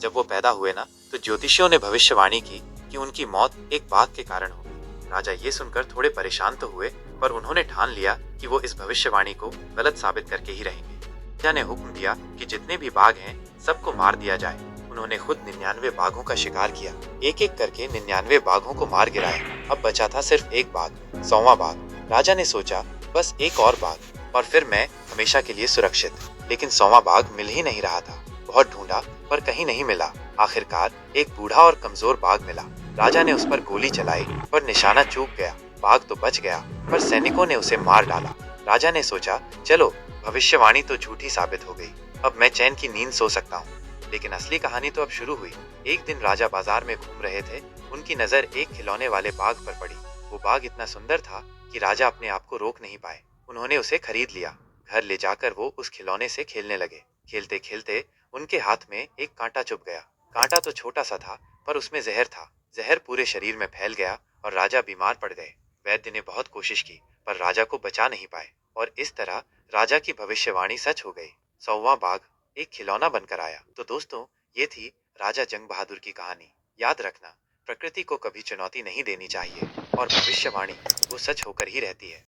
जब वो पैदा हुए ना, तो ज्योतिषियों ने भविष्यवाणी की कि उनकी मौत एक बाघ के कारण होगी। राजा ये सुनकर थोड़े परेशान तो हुए, पर उन्होंने ठान लिया कि वो इस भविष्यवाणी को गलत साबित करके ही रहेंगे। राजा ने हुक्म दिया कि जितने भी बाघ हैं सबको मार दिया जाए। उन्होंने खुद 99 बाघों का शिकार किया, एक एक करके 99 बाघों को मार गिराया। अब बचा था सिर्फ एक बाघ, 100वां बाघ। राजा ने सोचा, बस एक और बाघ और फिर मैं हमेशा के लिए सुरक्षित। लेकिन 100वां बाघ मिल ही नहीं रहा था। बहुत ढूंढा पर कहीं नहीं मिला। आखिरकार एक बूढ़ा और कमजोर बाघ मिला। राजा ने उस पर गोली चलाई पर निशाना चूक गया। बाघ तो बच गया, पर सैनिकों ने उसे मार डाला। राजा ने सोचा, चलो भविष्यवाणी तो झूठी साबित हो गई, अब मैं चैन की नींद सो सकता हूँ। लेकिन असली कहानी तो अब शुरू हुई। एक दिन राजा बाजार में घूम रहे थे। उनकी नजर एक खिलौने वाले बाघ पर पड़ी। वो बाघ इतना सुंदर था कि राजा अपने आप को रोक नहीं पाए। उन्होंने उसे खरीद लिया। घर ले जाकर वो उस खिलौने से खेलने लगे। खेलते खेलते उनके हाथ में एक कांटा चुभ गया। कांटा तो छोटा सा था, पर उसमें जहर था। जहर पूरे शरीर में फैल गया और राजा बीमार पड़ गए। वैद्य ने बहुत कोशिश की, पर राजा को बचा नहीं पाए और इस तरह राजा की भविष्यवाणी सच हो गई। 100वां बाघ एक खिलौना बनकर आया। तो दोस्तों, ये थी राजा जंग बहादुर की कहानी। याद रखना, प्रकृति को कभी चुनौती नहीं देनी चाहिए और भविष्यवाणी वो सच होकर ही रहती है।